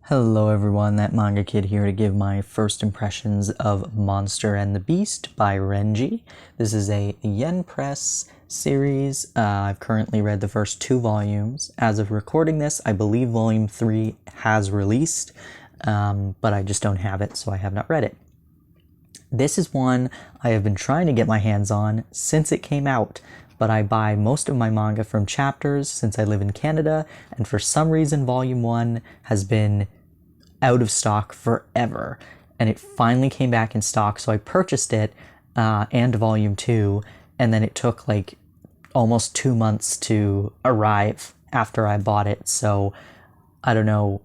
Hello everyone, that Manga Kid here to give my first impressions of Monster and the Beast by Renji. This is a YenPress series. I've currently read the first 2 volumes. As of recording this, I believe volume 3 has released, but I just don't have it, so I have not read it. This is one I have been trying to get my hands on since it came out, but I buy most of my manga from Chapters since I live in Canada, and for some reason volume 1 has been out of stock forever, and it finally came back in stock, so I purchased it, and volume 2, and then it took like almost 2 months to arrive after I bought it, so I don't know,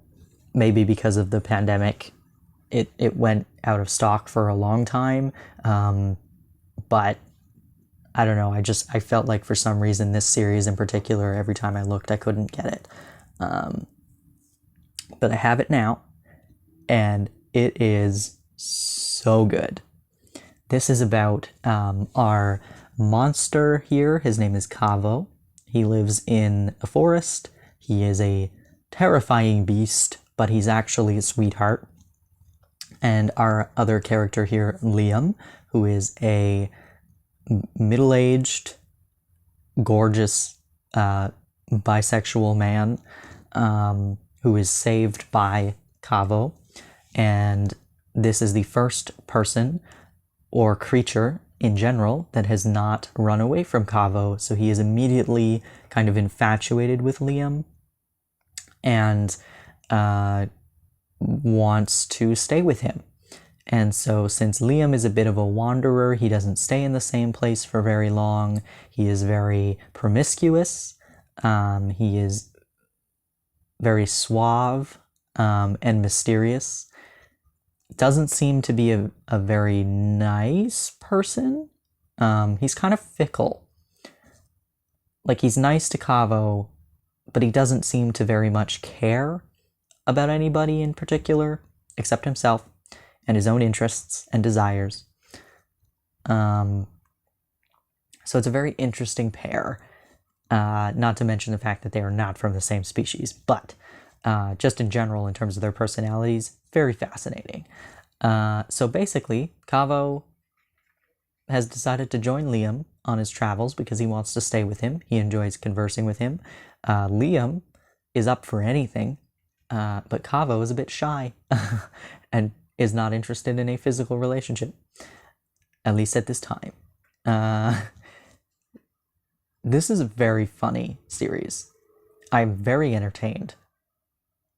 maybe because of the pandemic, it went out of stock for a long time, but I don't know, I felt like for some reason this series in particular, every time I looked, I couldn't get it. But I have it now, and it is so good. This is about our monster here. His name is Kavo. He lives in a forest. He is a terrifying beast, but he's actually a sweetheart. And our other character here, Liam, who is a middle-aged, gorgeous, bisexual man who is saved by Kavo. And this is the first person or creature in general that has not run away from Kavo, so he is immediately kind of infatuated with Liam and wants to stay with him. And so since Liam is a bit of a wanderer, he doesn't stay in the same place for very long. He is very promiscuous. He is very suave and mysterious. Doesn't seem to be a very nice person. He's kind of fickle. Like, he's nice to Kavo, but he doesn't seem to very much care about anybody in particular, except himself and his own interests and desires. So it's a very interesting pair, not to mention the fact that they are not from the same species, but just in general, in terms of their personalities, very fascinating. So basically, Kavo has decided to join Liam on his travels because he wants to stay with him. He enjoys conversing with him. Liam is up for anything, but Kavo is a bit shy and is not interested in a physical relationship, at least at this time. This is a very funny series. I'm very entertained.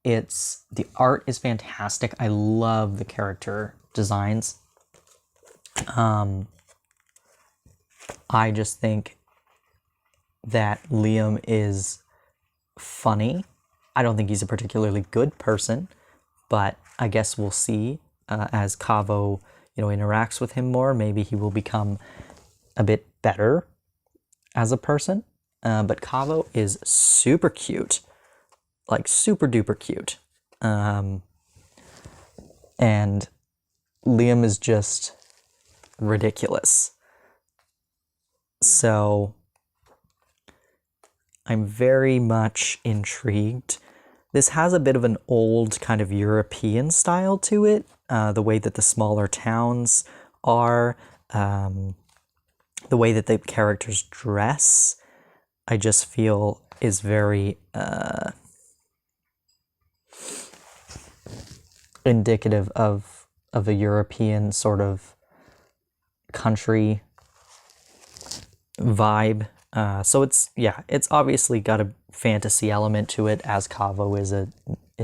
The art is fantastic. I love the character designs. I just think that Liam is funny. I don't think he's a particularly good person, but I guess we'll see as Kavo, interacts with him more. Maybe he will become a bit better as a person. But Kavo is super cute. Like, super duper cute. And Liam is just ridiculous. So I'm very much intrigued. This has a bit of an old kind of European style to it. The way that the smaller towns are, the way that the characters dress, I just feel is very indicative of a European sort of country vibe. So it's obviously got a fantasy element to it, as Kavo is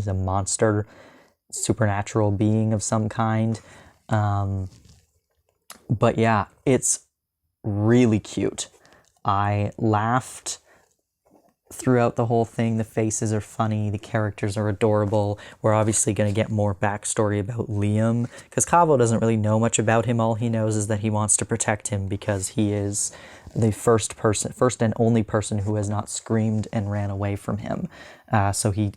a monster, supernatural being of some kind. But yeah, it's really cute. I laughed throughout the whole thing. The faces are funny, the characters are adorable. We're obviously going to get more backstory about Liam, because Kavo doesn't really know much about him. All he knows is that he wants to protect him because he is the first and only person who has not screamed and ran away from him. So he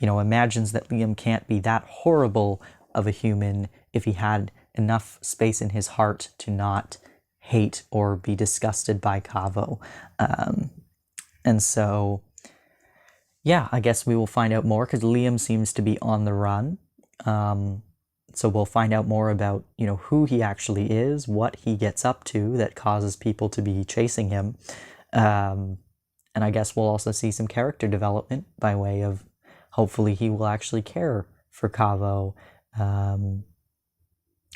imagines that Liam can't be that horrible of a human if he had enough space in his heart to not hate or be disgusted by Kavo. And so, yeah, I guess we will find out more because Liam seems to be on the run. So we'll find out more about, who he actually is, what he gets up to that causes people to be chasing him. And I guess we'll also see some character development by way of hopefully he will actually care for Kavo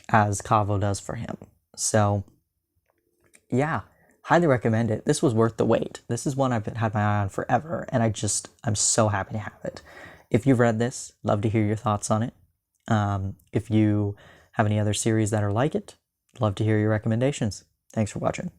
as Kavo does for him. So, yeah, highly recommend it. This was worth the wait. This is one I've had my eye on forever, and I'm so happy to have it. If you've read this, love to hear your thoughts on it. If you have any other series that are like it, love to hear your recommendations. Thanks for watching.